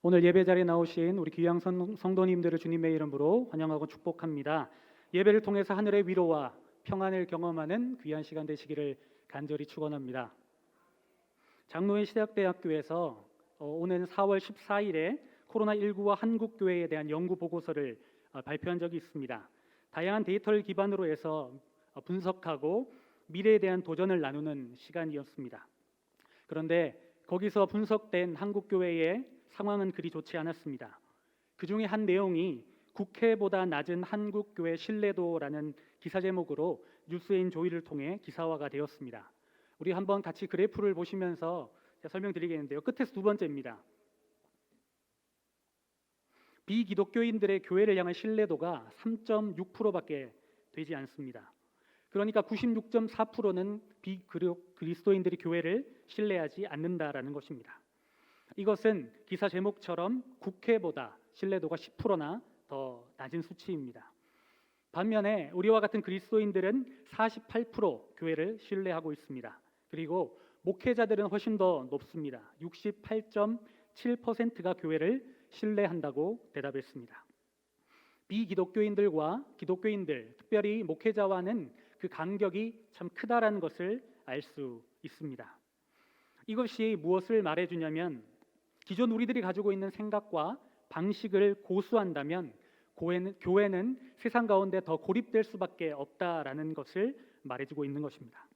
오늘 예배 자리에 나오신 우리 귀한 성도님들을 주님의 이름으로 환영하고 축복합니다. 예배를 통해서 하늘의 위로와 평안을 경험하는 귀한 시간 되시기를 간절히 축원합니다. 장로인 시대학대학교에서 오는 4월 14일에 코로나19와 한국교회에 대한 연구 보고서를 발표한 적이 있습니다. 다양한 데이터를 기반으로 해서 분석하고 미래에 대한 도전을 나누는 시간이었습니다. 그런데 거기서 분석된 한국교회의 상황은 그리 좋지 않았습니다. 그 중에 한 내용이 국회보다 낮은 한국교회 신뢰도라는 기사 제목으로 뉴스인 조이를 통해 기사화가 되었습니다. 우리 한번 같이 그래프를 보시면서 설명드리겠는데요. 끝에서 두 번째입니다. 비기독교인들의 교회를 향한 신뢰도가 3.6%밖에 되지 않습니다. 그러니까 96.4%는 비그리스도인들이 교회를 신뢰하지 않는다라는 것입니다. 이것은 기사 제목처럼 국회보다 신뢰도가 10%나 더 낮은 수치입니다. 반면에 우리와 같은 그리스도인들은 48% 교회를 신뢰하고 있습니다. 그리고 목회자들은 훨씬 더 높습니다. 68.7%가 교회를 신뢰한다고 대답했습니다. 비기독교인들과 기독교인들, 특별히 목회자와는 그 간격이 참 크다라는 것을 알 수 있습니다. 이것이 무엇을 말해주냐면 기존 우리들이 가지고 있는 생각과 방식을 고수한다면 교회는 세상 가운데 더 고립될 수밖에 없다라는 것을 말해주고 있는 것입니다.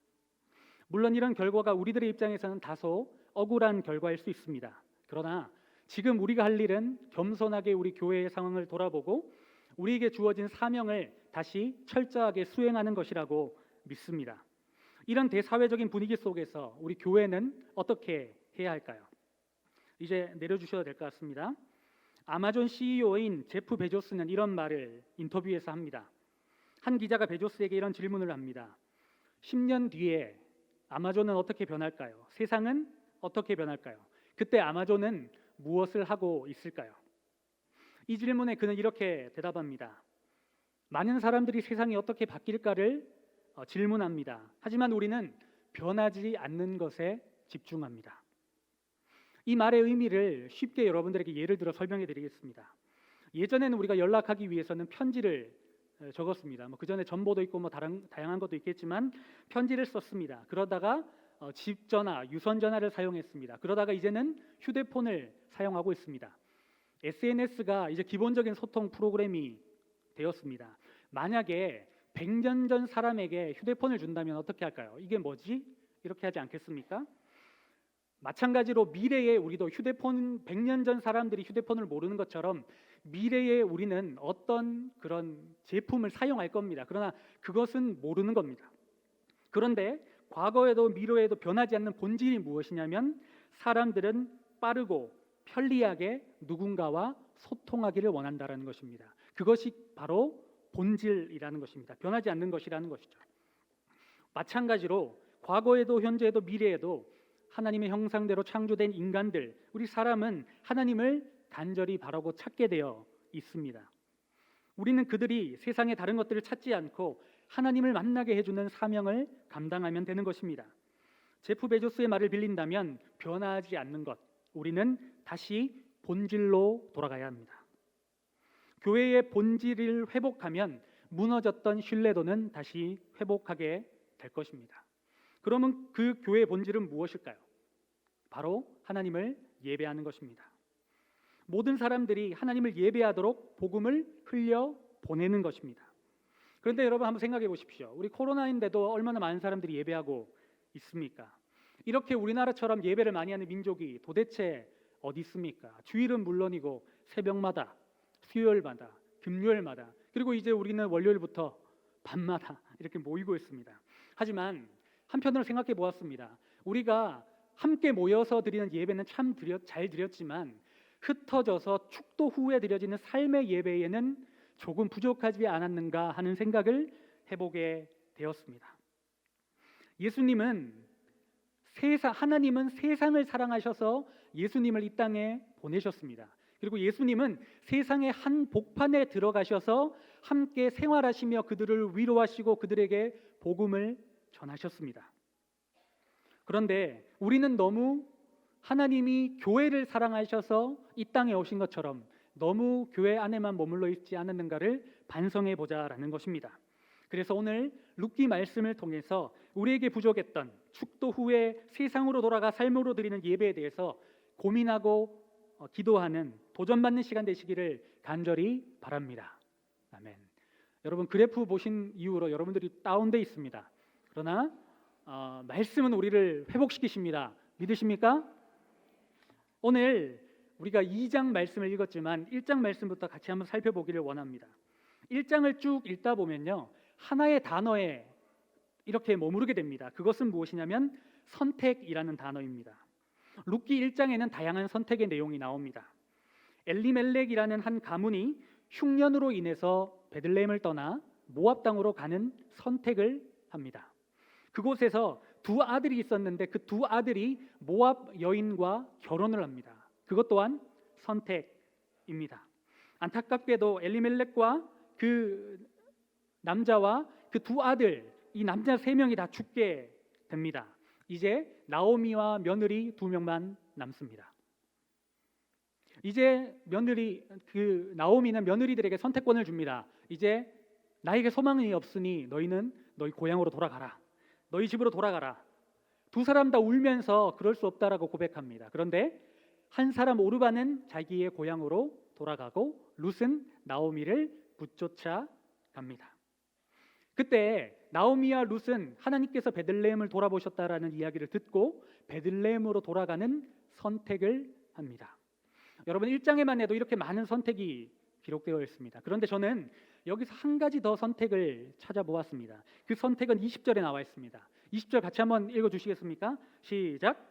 물론 이런 결과가 우리들의 입장에서는 다소 억울한 결과일 수 있습니다. 그러나 지금 우리가 할 일은 겸손하게 우리 교회의 상황을 돌아보고 우리에게 주어진 사명을 다시 철저하게 수행하는 것이라고 믿습니다. 이런 대사회적인 분위기 속에서 우리 교회는 어떻게 해야 할까요? 이제 내려주셔도 될 것 같습니다. 아마존 CEO인 제프 베조스는 이런 말을 인터뷰에서 합니다. 한 기자가 베조스에게 이런 질문을 합니다. 10년 뒤에 아마존은 어떻게 변할까요? 세상은 어떻게 변할까요? 그때 아마존은 무엇을 하고 있을까요? 이 질문에 그는 이렇게 대답합니다. 많은 사람들이 세상이 어떻게 바뀔까를 질문합니다. 하지만 우리는 변하지 않는 것에 집중합니다. 이 말의 의미를 쉽게 여러분들에게 예를 들어 설명해 드리겠습니다. 예전에는 우리가 연락하기 위해서는 편지를 적었습니다. 그 전에 전보도 있고 다양한 것도 있겠지만 편지를 썼습니다. 그러다가 집 전화, 유선 전화를 사용했습니다. 그러다가 이제는 휴대폰을 사용하고 있습니다. SNS가 이제 기본적인 소통 프로그램이 되었습니다. 만약에 100년 전 사람에게 휴대폰을 준다면 어떻게 할까요? 이게 뭐지? 이렇게 하지 않겠습니까? 마찬가지로 미래에 우리도 100년 전 사람들이 휴대폰을 모르는 것처럼 미래에 우리는 어떤 그런 제품을 사용할 겁니다. 그러나 그것은 모르는 겁니다. 그런데 과거에도 미래에도 변하지 않는 본질이 무엇이냐면 사람들은 빠르고 편리하게 누군가와 소통하기를 원한다는 것입니다. 그것이 바로 본질이라는 것입니다. 변하지 않는 것이라는 것이죠. 마찬가지로 과거에도 현재에도 미래에도 하나님의 형상대로 창조된 인간들, 우리 사람은 하나님을 간절히 바라고 찾게 되어 있습니다. 우리는 그들이 세상의 다른 것들을 찾지 않고 하나님을 만나게 해주는 사명을 감당하면 되는 것입니다. 제프 베조스의 말을 빌린다면 변하지 않는 것, 우리는 다시 본질로 돌아가야 합니다. 교회의 본질을 회복하면 무너졌던 신뢰도는 다시 회복하게 될 것입니다. 그러면 그 교회의 본질은 무엇일까요? 바로 하나님을 예배하는 것입니다. 모든 사람들이 하나님을 예배하도록 복음을 흘려 보내는 것입니다. 그런데 여러분 한번 생각해 보십시오. 우리 코로나인데도 얼마나 많은 사람들이 예배하고 있습니까? 이렇게 우리나라처럼 예배를 많이 하는 민족이 도대체 어디 있습니까? 주일은 물론이고 새벽마다, 수요일마다, 금요일마다, 그리고 이제 우리는 월요일부터 밤마다 이렇게 모이고 있습니다. 하지만 한편으로 생각해 보았습니다. 우리가 함께 모여서 드리는 예배는 참 잘 드렸지만 흩어져서 축도 후에 드려지는 삶의 예배에는 조금 부족하지 않았는가 하는 생각을 해보게 되었습니다. 하나님은 세상을 사랑하셔서 예수님을 이 땅에 보내셨습니다. 그리고 예수님은 세상의 한 복판에 들어가셔서 함께 생활하시며 그들을 위로하시고 그들에게 복음을 전하셨습니다. 그런데 우리는 너무 하나님이 교회를 사랑하셔서 이 땅에 오신 것처럼 너무 교회 안에만 머물러 있지 않았는가를 반성해 보자라는 것입니다. 그래서 오늘 룻기 말씀을 통해서 우리에게 부족했던 축도 후에 세상으로 돌아가 삶으로 드리는 예배에 대해서 고민하고 기도하는 도전받는 시간 되시기를 간절히 바랍니다. 아멘. 여러분 그래프 보신 이후로 여러분들이 다운돼 있습니다. 그러나 말씀은 우리를 회복시키십니다. 믿으십니까? 오늘 우리가 2장 말씀을 읽었지만 1장 말씀부터 같이 한번 살펴보기를 원합니다. 1장을 쭉 읽다 보면요, 하나의 단어에 이렇게 머무르게 됩니다. 그것은 무엇이냐면 선택이라는 단어입니다. 룻기 1장에는 다양한 선택의 내용이 나옵니다. 엘리멜렉이라는 한 가문이 흉년으로 인해서 베들레헴을 떠나 모압 땅으로 가는 선택을 합니다. 그곳에서 두 아들이 있었는데 그 두 아들이 모압 여인과 결혼을 합니다. 그것 또한 선택입니다. 안타깝게도 엘리멜렉과 그 남자와 그 두 아들, 이 남자 3명이 다 죽게 됩니다. 이제 나오미와 며느리 2명만 남습니다. 이제 나오미는 며느리들에게 선택권을 줍니다. 이제 나에게 소망이 없으니 너희는 너희 고향으로 돌아가라. 너희 집으로 돌아가라. 두 사람 다 울면서 그럴 수 없다라고 고백합니다. 그런데 한 사람 오르바는 자기의 고향으로 돌아가고 룻은 나오미를 붙쫓아 갑니다. 그때 나오미와 룻은 하나님께서 베들레헴을 돌아보셨다라는 이야기를 듣고 베들레헴으로 돌아가는 선택을 합니다. 여러분 1장에만 해도 이렇게 많은 선택이 기록되어 있습니다. 그런데 저는 여기서 한 가지 더 선택을 찾아보았습니다. 그 선택은 20절에 나와 있습니다. 20절 같이 한번 읽어주시겠습니까? 시작.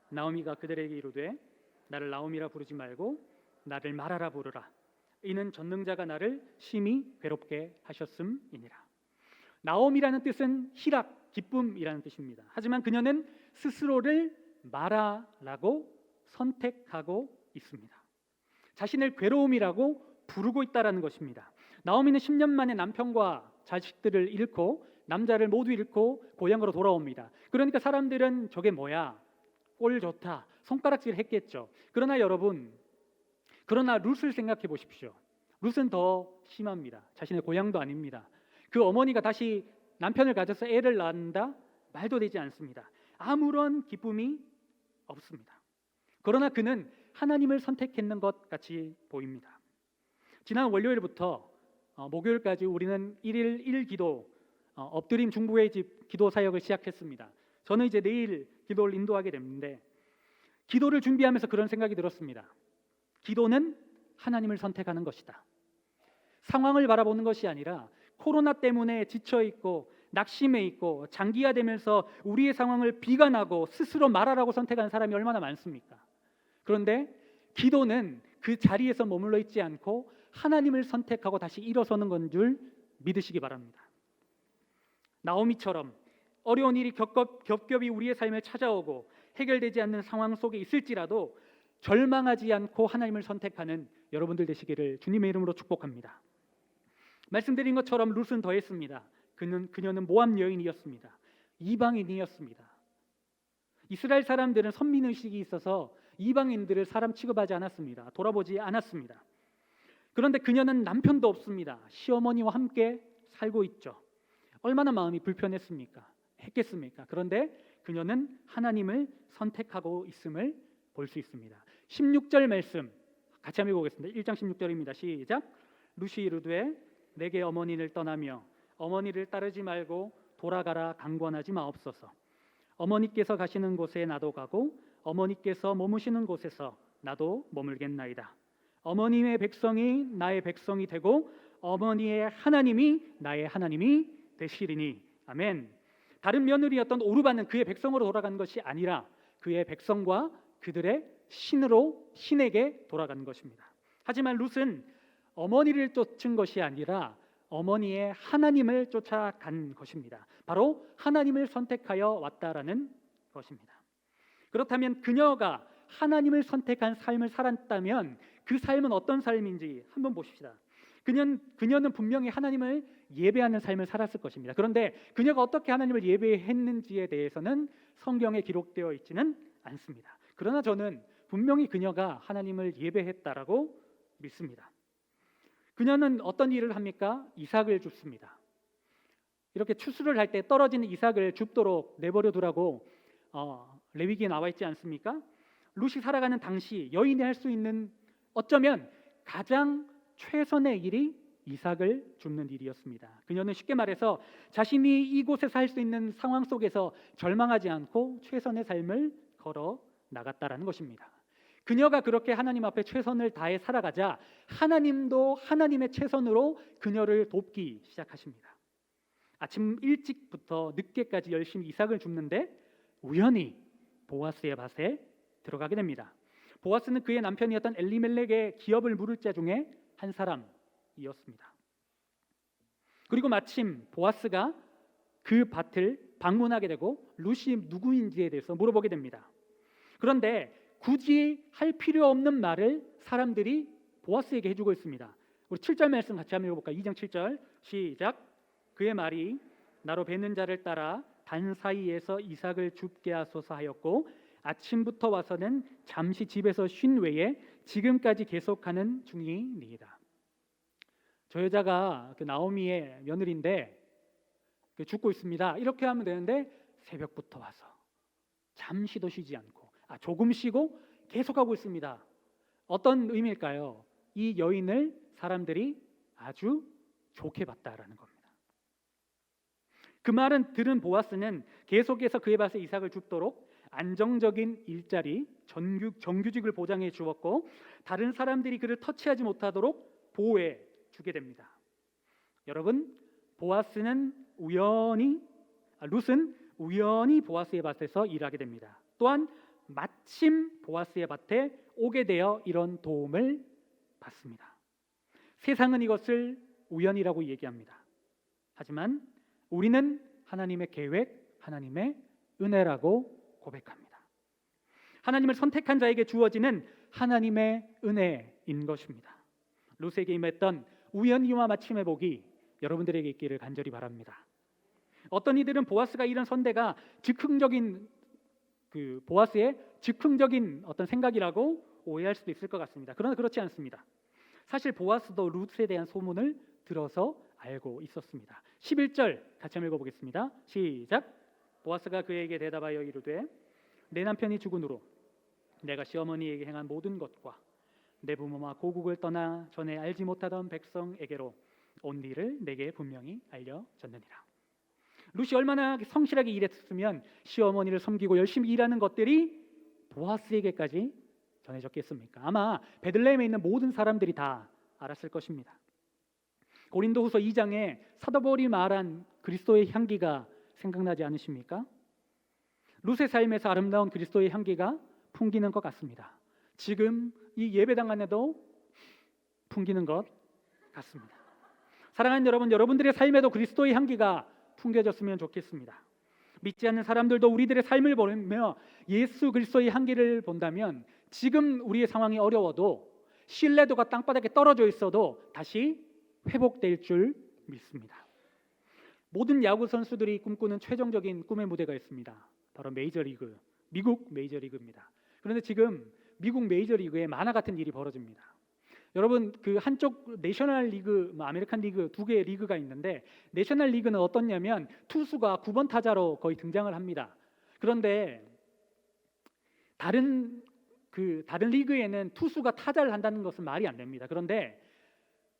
나오미가 그들에게 이르되 나를 나오미라 부르지 말고 나를 마라라 부르라. 이는 전능자가 나를 심히 괴롭게 하셨음이니라. 나오미라는 뜻은 희락, 기쁨이라는 뜻입니다. 하지만 그녀는 스스로를 마라라고 선택하고 있습니다. 자신을 괴로움이라고 부르고 있다라는 것입니다. 나오미는 10년 만에 남편과 자식들을 잃고 남자를 모두 잃고 고향으로 돌아옵니다. 그러니까 사람들은 저게 뭐야? 꼴 좋다. 손가락질 했겠죠. 그러나 룻을 생각해 보십시오. 룻은 더 심합니다. 자신의 고향도 아닙니다. 그 어머니가 다시 남편을 가져서 애를 낳는다? 말도 되지 않습니다. 아무런 기쁨이 없습니다. 그러나 그는 하나님을 선택했는 것 같이 보입니다. 지난 월요일부터 목요일까지 우리는 1일 1기도 엎드림 중보의 집 기도 사역을 시작했습니다. 저는 이제 내일 기도를 인도하게 됐는데 기도를 준비하면서 그런 생각이 들었습니다. 기도는 하나님을 선택하는 것이다. 상황을 바라보는 것이 아니라 코로나 때문에 지쳐있고 낙심해 있고 장기화되면서 우리의 상황을 비관하고 스스로 말하라고 선택하는 사람이 얼마나 많습니까? 그런데 기도는 그 자리에서 머물러 있지 않고 하나님을 선택하고 다시 일어서는 건 줄 믿으시기 바랍니다. 나오미처럼 어려운 일이 겹겹이 우리의 삶에 찾아오고 해결되지 않는 상황 속에 있을지라도 절망하지 않고 하나님을 선택하는 여러분들 되시기를 주님의 이름으로 축복합니다. 말씀드린 것처럼 룻은 더했습니다. 그녀는 모압 여인이었습니다. 이방인이었습니다. 이스라엘 사람들은 선민의식이 있어서 이방인들을 사람 취급하지 않았습니다. 돌아보지 않았습니다. 그런데 그녀는 남편도 없습니다. 시어머니와 함께 살고 있죠. 얼마나 마음이 했겠습니까? 그런데 그녀는 하나님을 선택하고 있음을 볼 수 있습니다. 16절 말씀 같이 한번 읽어보겠습니다. 1장 16절입니다. 시작. 룻이 이르되 내게 어머니를 떠나며 어머니를 따르지 말고 돌아가라 강권하지 마옵소서. 어머니께서 가시는 곳에 나도 가고 어머니께서 머무시는 곳에서 나도 머물겠나이다. 어머니의 백성이 나의 백성이 되고 어머니의 하나님이 나의 하나님이 되시리니. 아멘. 다른 며느리였던 오르바는 그의 백성으로 돌아간 것이 아니라 그의 백성과 그들의 신에게 돌아간 것입니다. 하지만 룻은 어머니를 쫓은 것이 아니라 어머니의 하나님을 쫓아간 것입니다. 바로 하나님을 선택하여 왔다라는 것입니다. 그렇다면 그녀가 하나님을 선택한 삶을 살았다면 그 삶은 어떤 삶인지 한번 보십시다. 그녀는 분명히 하나님을 예배하는 삶을 살았을 것입니다. 그런데 그녀가 어떻게 하나님을 예배했는지에 대해서는 성경에 기록되어 있지는 않습니다. 그러나 저는 분명히 그녀가 하나님을 예배했다라고 믿습니다. 그녀는 어떤 일을 합니까? 이삭을 줍습니다. 이렇게 추수를 할 때 떨어지는 이삭을 줍도록 내버려 두라고 레위기에 나와 있지 않습니까? 룻이 살아가는 당시 여인이 할 수 있는 어쩌면 가장 최선의 일이 이삭을 줍는 일이었습니다. 그녀는 쉽게 말해서 자신이 이곳에서 할 수 있는 상황 속에서 절망하지 않고 최선의 삶을 걸어 나갔다라는 것입니다. 그녀가 그렇게 하나님 앞에 최선을 다해 살아가자 하나님도 하나님의 최선으로 그녀를 돕기 시작하십니다. 아침 일찍부터 늦게까지 열심히 이삭을 줍는데 우연히 보아스의 밭에 들어가게 됩니다. 보아스는 그의 남편이었던 엘리멜렉의 기업을 물을 자 중에 한 사람이었습니다. 그리고 마침 보아스가 그 밭을 방문하게 되고 룻이 누구인지에 대해서 물어보게 됩니다. 그런데 굳이 할 필요 없는 말을 사람들이 보아스에게 해주고 있습니다. 우리 7절 말씀 같이 한번 읽어볼까요? 2장 7절 시작. 그의 말이 나로 뵈는 자를 따라 단 사이에서 이삭을 줍게 하소서 하였고 아침부터 와서는 잠시 집에서 쉰 외에 지금까지 계속하는 중이니이다. 저 여자가 그 나오미의 며느리인데 죽고 있습니다. 이렇게 하면 되는데 새벽부터 와서 잠시도 쉬지 않고 조금 쉬고 계속하고 있습니다. 어떤 의미일까요? 이 여인을 사람들이 아주 좋게 봤다라는 겁니다. 그 말은 들은 보아스는 계속해서 그의 밭에 이삭을 줍도록 안정적인 일자리, 정규직을 보장해 주었고 다른 사람들이 그를 터치하지 못하도록 보호해 주게 됩니다. 여러분, 룻은 우연히 보아스의 밭에서 일하게 됩니다. 또한 마침 보아스의 밭에 오게 되어 이런 도움을 받습니다. 세상은 이것을 우연이라고 얘기합니다. 하지만 우리는 하나님의 계획, 하나님의 은혜라고 고백합니다. 하나님을 선택한 자에게 주어지는 하나님의 은혜인 것입니다. 룻에게 임했던 우연히와 마침의 복이 여러분들에게 있기를 간절히 바랍니다. 어떤 이들은 보아스가 이런 선대가 보아스의 즉흥적인 어떤 생각이라고 오해할 수도 있을 것 같습니다. 그러나 그렇지 않습니다. 사실 보아스도 룻에 대한 소문을 들어서 알고 있었습니다. 11절 같이 한번 읽어보겠습니다. 시작. 보아스가 그에게 대답하여 이르되 내 남편이 죽은 후로 내가 시어머니에게 행한 모든 것과 내 부모와 고국을 떠나 전에 알지 못하던 백성에게로 온 일을 내게 분명히 알려졌느니라. 룻이 얼마나 성실하게 일했으면 시어머니를 섬기고 열심히 일하는 것들이 보아스에게까지 전해졌겠습니까? 아마 베들레헴에 있는 모든 사람들이 다 알았을 것입니다. 고린도후서 2장에 사도 바울이 말한 그리스도의 향기가 생각나지 않으십니까? 룻의 삶에서 아름다운 그리스도의 향기가 풍기는 것 같습니다. 지금 이 예배당 안에도 풍기는 것 같습니다. 사랑하는 여러분, 여러분들의 삶에도 그리스도의 향기가 풍겨졌으면 좋겠습니다. 믿지 않는 사람들도 우리들의 삶을 보며 예수 그리스도의 향기를 본다면 지금 우리의 상황이 어려워도 신뢰도가 땅바닥에 떨어져 있어도 다시 회복될 줄 믿습니다. 모든 야구 선수들이 꿈꾸는 최종적인 꿈의 무대가 있습니다. 바로 메이저리그, 미국 메이저리그입니다. 그런데 지금 미국 메이저리그에 만화 같은 일이 벌어집니다. 여러분, 그 한쪽 내셔널 리그, 아메리칸 리그 두 개의 리그가 있는데 내셔널 리그는 어떻냐면 투수가 9번 타자로 거의 등장을 합니다. 그런데 다른 리그에는 투수가 타자를 한다는 것은 말이 안 됩니다. 그런데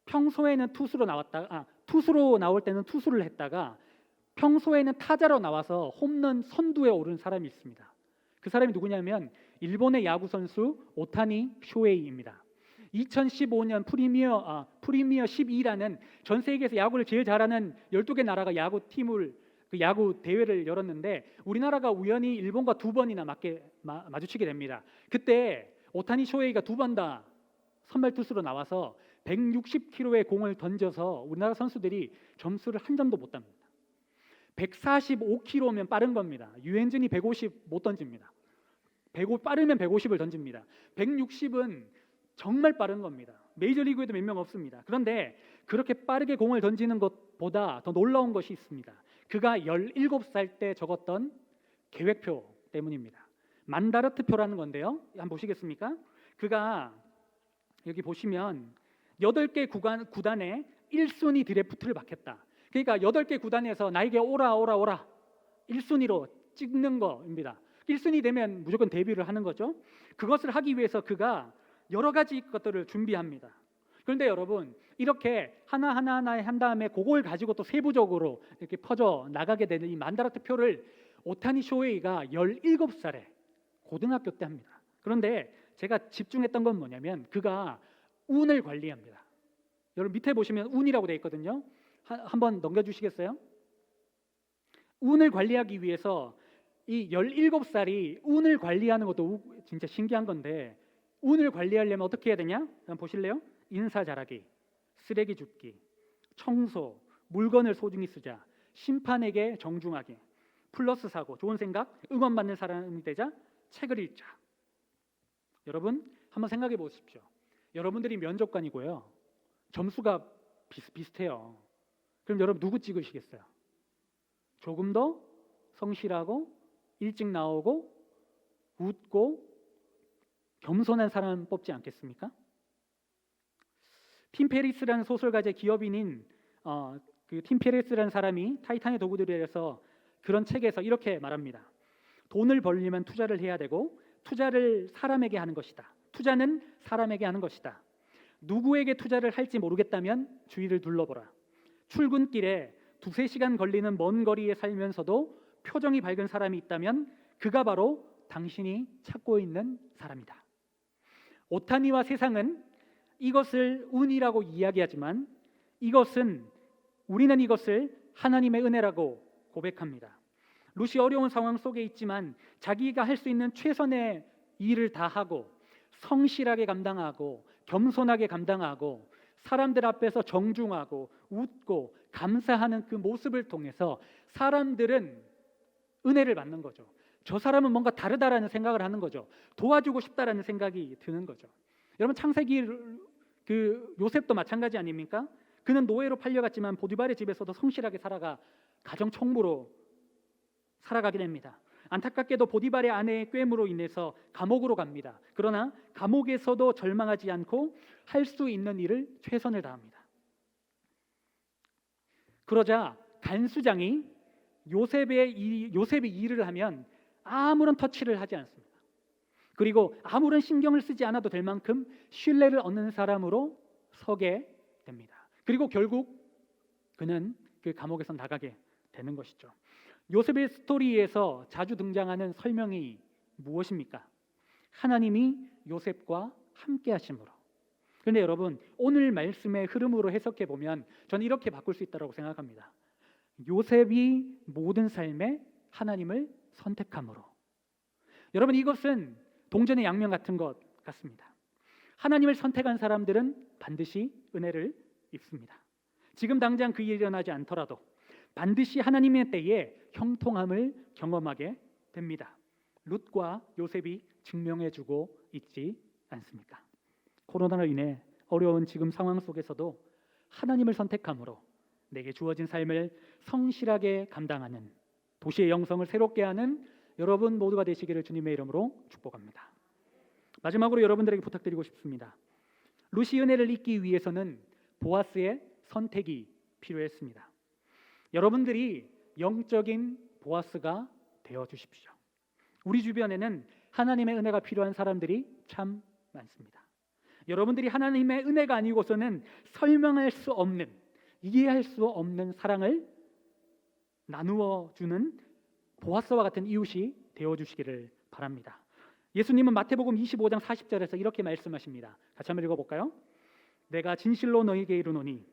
평소에는 투수로 나올 때는 투수를 했다가 평소에는 타자로 나와서 홈런 선두에 오른 사람이 있습니다. 그 사람이 누구냐면 일본의 야구 선수 오타니 쇼헤이입니다. 2015년 프리미어 12라는 전 세계에서 야구를 제일 잘하는 12개 나라가 야구 대회를 열었는데 우리나라가 우연히 일본과 두 번이나 마주치게 됩니다. 그때 오타니 쇼헤이가 두 번 다 선발 투수로 나와서 160km의 공을 던져서 우리나라 선수들이 점수를 한 점도 못 땁니다. 145km면 빠른 겁니다. 유현진이 150 못 던집니다. 빠르면 150을 던집니다. 160은 정말 빠른 겁니다. 메이저리그에도 몇 명 없습니다. 그런데 그렇게 빠르게 공을 던지는 것보다 더 놀라운 것이 있습니다. 그가 17살 때 적었던 계획표 때문입니다. 만다르트표라는 건데요. 한번 보시겠습니까? 그가 여기 보시면 8개 구단에 1순위 드래프트를 받겠다. 그러니까 8개 구단에서 나에게 오라 1순위로 찍는 겁니다. 1순위 되면 무조건 데뷔를 하는 거죠. 그것을 하기 위해서 그가 여러 가지 것들을 준비합니다. 그런데 여러분, 이렇게 하나하나 한 다음에 그걸 가지고 또 세부적으로 이렇게 퍼져 나가게 되는 이 만다르트 표를 오타니 쇼헤이가 17살에 고등학교 때 합니다. 그런데 제가 집중했던 건 뭐냐면 그가 운을 관리합니다. 여러분 밑에 보시면 운이라고 되어 있거든요. 한번 넘겨주시겠어요? 운을 관리하기 위해서 이 17살이 운을 관리하는 것도 진짜 신기한 건데, 운을 관리하려면 어떻게 해야 되냐? 한번 보실래요? 인사 잘하기, 쓰레기 줍기, 청소, 물건을 소중히 쓰자, 심판에게 정중하게, 플러스 사고, 좋은 생각, 응원받는 사람이 되자, 책을 읽자. 여러분 한번 생각해 보십시오. 여러분들이 면접관이고요. 점수가 비슷해요. 그럼 여러분 누구 찍으시겠어요? 조금 더 성실하고 일찍 나오고 웃고 겸손한 사람 뽑지 않겠습니까? 팀 페리스라는 소설가의 기업인인 팀 페리스라는 사람이 타이탄의 도구들에서 그런 책에서 이렇게 말합니다. 돈을 벌려면 투자를 해야 되고 투자를 사람에게 하는 것이다. 투자는 사람에게 하는 것이다. 누구에게 투자를 할지 모르겠다면 주위를 둘러보라. 출근길에 2-3시간 걸리는 먼 거리에 살면서도 표정이 밝은 사람이 있다면 그가 바로 당신이 찾고 있는 사람이다. 오타니와 세상은 이것을 운이라고 이야기하지만 우리는 이것을 하나님의 은혜라고 고백합니다. 루시 어려운 상황 속에 있지만 자기가 할 수 있는 최선의 일을 다하고 성실하게 감당하고 겸손하게 감당하고 사람들 앞에서 정중하고 웃고 감사하는 그 모습을 통해서 사람들은 은혜를 받는 거죠. 저 사람은 뭔가 다르다라는 생각을 하는 거죠. 도와주고 싶다라는 생각이 드는 거죠. 여러분 창세기 그 요셉도 마찬가지 아닙니까? 그는 노예로 팔려갔지만 보디발의 집에서도 성실하게 살아가 가정 총무로 살아가게 됩니다. 안타깝게도 보디발의 아내의 꾀므로 인해서 감옥으로 갑니다. 그러나 감옥에서도 절망하지 않고 할 수 있는 일을 최선을 다합니다. 그러자 간수장이 요셉이 일을 하면 아무런 터치를 하지 않습니다. 그리고 아무런 신경을 쓰지 않아도 될 만큼 신뢰를 얻는 사람으로 서게 됩니다. 그리고 결국 그는 그 감옥에서 나가게 되는 것이죠. 요셉의 스토리에서 자주 등장하는 설명이 무엇입니까? 하나님이 요셉과 함께 하심으로. 그런데 여러분 오늘 말씀의 흐름으로 해석해 보면 저는 이렇게 바꿀 수 있다고 생각합니다. 요셉이 모든 삶에 하나님을 선택함으로. 여러분 이것은 동전의 양면 같은 것 같습니다. 하나님을 선택한 사람들은 반드시 은혜를 입습니다. 지금 당장 그 일이 일어나지 않더라도 반드시 하나님의 때에 형통함을 경험하게 됩니다. 룻과 요셉이 증명해주고 있지 않습니까? 코로나로 인해 어려운 지금 상황 속에서도 하나님을 선택함으로 내게 주어진 삶을 성실하게 감당하는 도시의 영성을 새롭게 하는 여러분 모두가 되시기를 주님의 이름으로 축복합니다. 마지막으로 여러분들에게 부탁드리고 싶습니다. 룻이 은혜를 잊기 위해서는 보아스의 선택이 필요했습니다. 여러분들이 영적인 보아스가 되어 주십시오. 우리 주변에는 하나님의 은혜가 필요한 사람들이 참 많습니다. 여러분들이 하나님의 은혜가 아니고서는 설명할 수 없는, 이해할 수 없는 사랑을 나누어 주는 보아스와 같은 이웃이 되어 주시기를 바랍니다. 예수님은 마태복음 25장 40절에서 이렇게 말씀하십니다. 같이 한번 읽어볼까요? 내가 진실로 너희에게 이르노니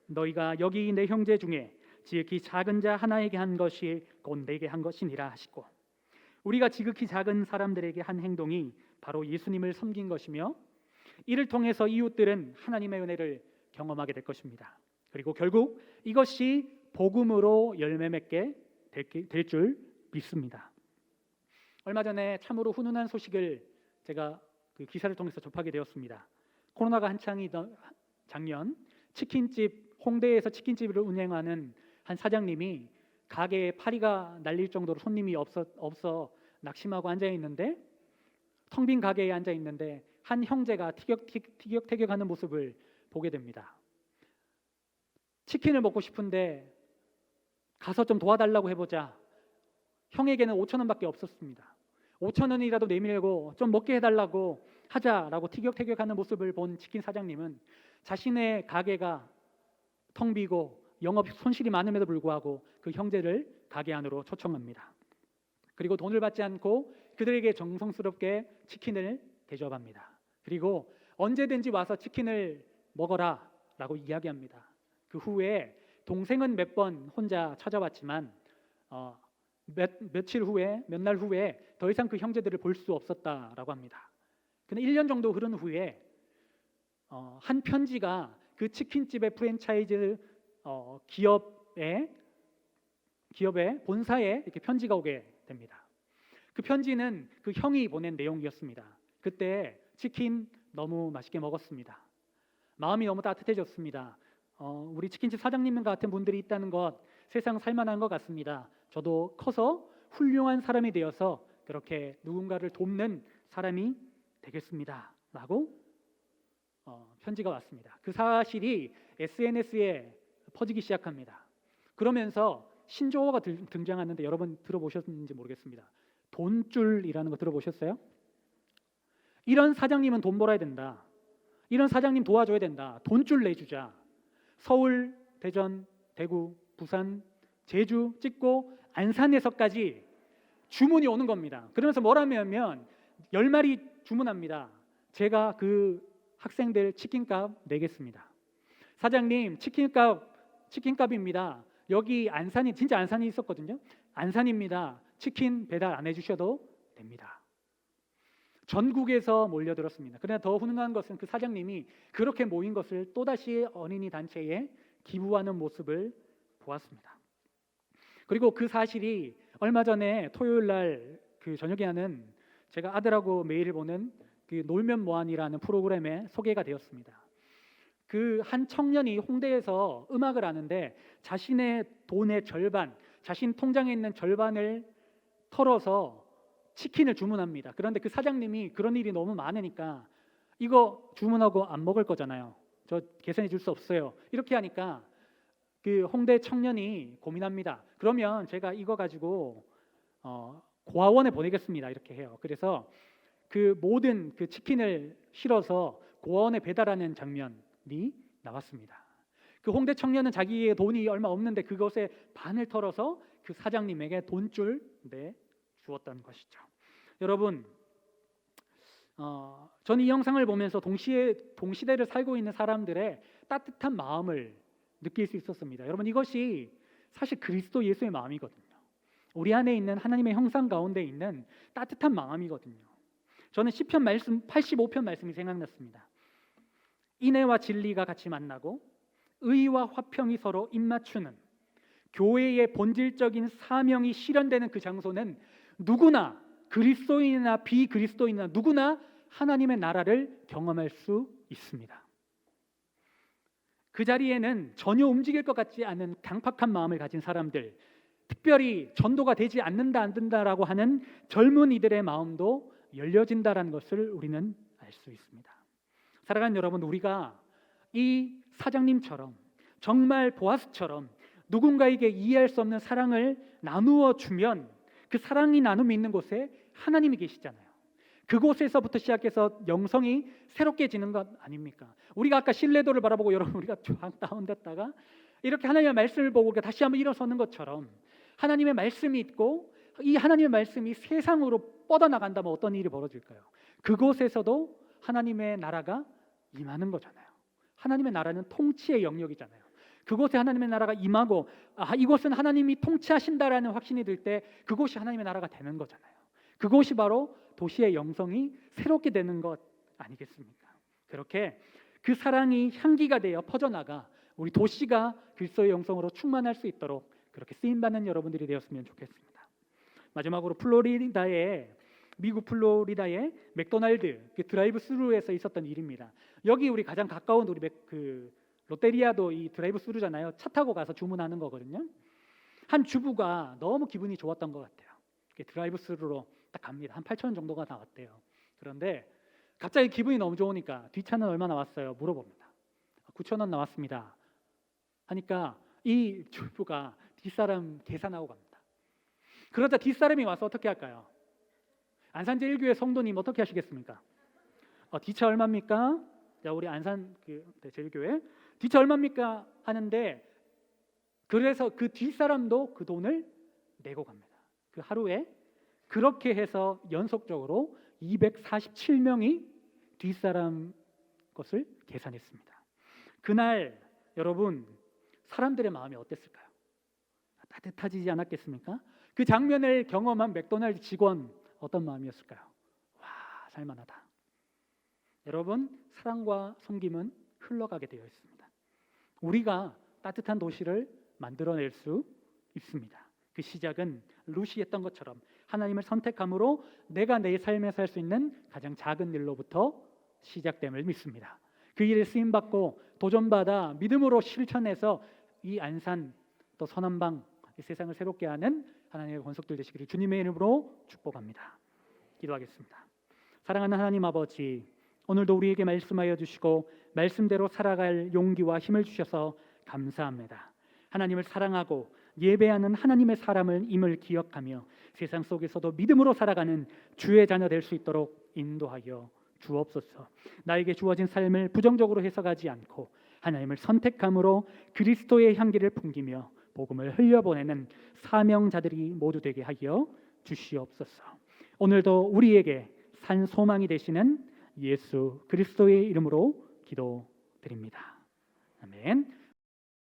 너희가 여기 내 형제 중에 지극히 작은 자 하나에게 한 것이 곧 내게 한 것이니라 하시고, 우리가 지극히 작은 사람들에게 한 행동이 바로 예수님을 섬긴 것이며 이를 통해서 이웃들은 하나님의 은혜를 경험하게 될 것입니다. 그리고 결국 이것이 복음으로 열매 맺게 될 줄 믿습니다. 얼마 전에 참으로 훈훈한 소식을 제가 그 기사를 통해서 접하게 되었습니다. 코로나가 한창이던 작년 치킨집, 홍대에서 치킨집을 운영하는 한 사장님이 가게에 파리가 날릴 정도로 손님이 없어 낙심하고 앉아 있는데 텅 빈 가게에 앉아 있는데 한 형제가 티격태격하는 모습을 보게 됩니다. 치킨을 먹고 싶은데 가서 좀 도와달라고 해보자. 형에게는 5,000원밖에 없었습니다. 5,000원이라도 내밀고 좀 먹게 해달라고 하자라고 티격태격하는 모습을 본 치킨 사장님은 자신의 가게가 텅 비고 영업 손실이 많음에도 불구하고 그 형제를 가게 안으로 초청합니다. 그리고 돈을 받지 않고 그들에게 정성스럽게 치킨을 대접합니다. 그리고 언제든지 와서 치킨을 먹어라 라고 이야기합니다. 그 후에 동생은 몇 번 혼자 찾아왔지만 며칠 후에, 몇 날 후에 더 이상 그 형제들을 볼 수 없었다라고 합니다. 근데 1년 정도 흐른 후에 한 편지가 그 치킨집의 프랜차이즈 기업의 본사에 이렇게 편지가 오게 됩니다. 그 편지는 그 형이 보낸 내용이었습니다. 그때 치킨 너무 맛있게 먹었습니다. 마음이 너무 따뜻해졌습니다. 우리 치킨집 사장님 같은 분들이 있다는 것 세상 살만한 것 같습니다. 저도 커서 훌륭한 사람이 되어서 그렇게 누군가를 돕는 사람이 되겠습니다. 라고 편지가 왔습니다. 그 사실이 SNS에 퍼지기 시작합니다. 그러면서 신조어가 등장하는데 여러분 들어보셨는지 모르겠습니다. 돈줄이라는 거 들어보셨어요? 이런 사장님은 돈 벌어야 된다. 이런 사장님 도와줘야 된다. 돈줄 내주자. 서울, 대전, 대구, 부산, 제주 찍고 안산에서까지 주문이 오는 겁니다. 그러면서 뭐라면 10마리 주문합니다. 제가 그 학생들 치킨값 내겠습니다. 사장님 치킨값입니다. 여기 안산이 진짜 안산이 있었거든요. 안산입니다. 치킨 배달 안 해주셔도 됩니다. 전국에서 몰려들었습니다. 그러나 더 훈훈한 것은 그 사장님이 그렇게 모인 것을 또다시 어린이 단체에 기부하는 모습을 보았습니다. 그리고 그 사실이 얼마 전에 토요일 날 그 저녁에 하는 제가 아들하고 매일 보는 그 놀면 뭐하니라는 프로그램에 소개가 되었습니다. 그 한 청년이 홍대에서 음악을 하는데 자신의 돈의 절반, 자신 통장에 있는 절반을 털어서 치킨을 주문합니다. 그런데 그 사장님이 그런 일이 너무 많으니까 이거 주문하고 안 먹을 거잖아요. 저 계산해 줄 수 없어요. 이렇게 하니까 그 홍대 청년이 고민합니다. 그러면 제가 이거 가지고 고아원에 보내겠습니다. 이렇게 해요. 그래서 그 모든 그 치킨을 실어서 고아원에 배달하는 장면이 나왔습니다. 그 홍대 청년은 자기의 돈이 얼마 없는데 그것의 반을 털어서 그 사장님에게 돈줄 내 주었던 것이죠. 여러분, 저는 이 영상을 보면서 동시대를 살고 있는 사람들의 따뜻한 마음을 느낄 수 있었습니다. 여러분, 이것이 사실 그리스도 예수의 마음이거든요. 우리 안에 있는 하나님의 형상 가운데 있는 따뜻한 마음이거든요. 저는 시편 말씀 85편 말씀이 생각났습니다. 인애와 진리가 같이 만나고 의와 화평이 서로 입맞추는 교회의 본질적인 사명이 실현되는 그 장소는 누구나 그리스도인이나 비그리스도인이나 누구나 하나님의 나라를 경험할 수 있습니다. 그 자리에는 전혀 움직일 것 같지 않은 강팍한 마음을 가진 사람들, 특별히 전도가 되지 않는다 안 된다라고 하는 젊은이들의 마음도 열려진다라는 것을 우리는 알 수 있습니다. 사랑하는 여러분, 우리가 이 사장님처럼 정말 보아스처럼 누군가에게 이해할 수 없는 사랑을 나누어 주면 그 사랑이 나눔이 있는 곳에 하나님이 계시잖아요. 그곳에서부터 시작해서 영성이 새롭게 지는 것 아닙니까? 우리가 아까 신뢰도를 바라보고 여러분 우리가 쫙 다운됐다가 이렇게 하나님의 말씀을 보고 우리가 다시 한번 일어서는 것처럼 하나님의 말씀이 있고 이 하나님의 말씀이 세상으로 뻗어나간다면 어떤 일이 벌어질까요? 그곳에서도 하나님의 나라가 임하는 거잖아요. 하나님의 나라는 통치의 영역이잖아요. 그곳에 하나님의 나라가 임하고 이곳은 하나님이 통치하신다라는 확신이 들 때 그곳이 하나님의 나라가 되는 거잖아요. 그곳이 바로 도시의 영성이 새롭게 되는 것 아니겠습니까? 그렇게 그 사랑이 향기가 되어 퍼져나가 우리 도시가 그리스도의 영성으로 충만할 수 있도록 그렇게 쓰임받는 여러분들이 되었으면 좋겠습니다. 마지막으로 미국 플로리다의 맥도날드 드라이브 스루에서 있었던 일입니다. 여기 우리 가장 가까운 우리 롯데리아도 이 드라이브 스루잖아요. 차 타고 가서 주문하는 거거든요. 한 주부가 너무 기분이 좋았던 것 같아요. 드라이브 스루로 딱 갑니다. 한 8,000원 정도가 나왔대요. 그런데 갑자기 기분이 너무 좋으니까 뒷차는 얼마 나왔어요? 물어봅니다. 9,000원 나왔습니다. 하니까 이 주부가 뒷사람 계산하고 갑니다. 그러자 뒷사람이 와서 어떻게 할까요? 안산제일교회 성도님 어떻게 하시겠습니까? 뒷차 얼마입니까? 자, 우리 안산 제일교회 뒷차 얼마입니까? 하는데 그래서 그 뒷사람도 그 돈을 내고 갑니다. 그 하루에 그렇게 해서 연속적으로 247명이 뒷사람 것을 계산했습니다. 그날 여러분 사람들의 마음이 어땠을까요? 따뜻해지지 않았겠습니까? 그 장면을 경험한 맥도날드 직원 어떤 마음이었을까요? 와, 살만하다. 여러분 사랑과 섬김은 흘러가게 되어 있습니다. 우리가 따뜻한 도시를 만들어낼 수 있습니다. 그 시작은 루시 했던 것처럼 하나님을 선택함으로 내가 내 삶에서 할 수 있는 가장 작은 일로부터 시작됨을 믿습니다. 그 일에 쓰임받고 도전받아 믿음으로 실천해서 이 안산 또 서남방 이 세상을 새롭게 하는 하나님의 권속들 되시기를 주님의 이름으로 축복합니다. 기도하겠습니다. 사랑하는 하나님 아버지, 오늘도 우리에게 말씀하여 주시고 말씀대로 살아갈 용기와 힘을 주셔서 감사합니다. 하나님을 사랑하고 예배하는 하나님의 사람을 임을 기억하며 세상 속에서도 믿음으로 살아가는 주의 자녀 될 수 있도록 인도하여 주옵소서. 나에게 주어진 삶을 부정적으로 해석하지 않고 하나님을 선택함으로 그리스도의 향기를 풍기며 복음을 흘려보내는 사명자들이 모두 되게 하여 주시옵소서. 오늘도 우리에게 산 소망이 되시는 예수 그리스도의 이름으로 기도드립니다. 아멘.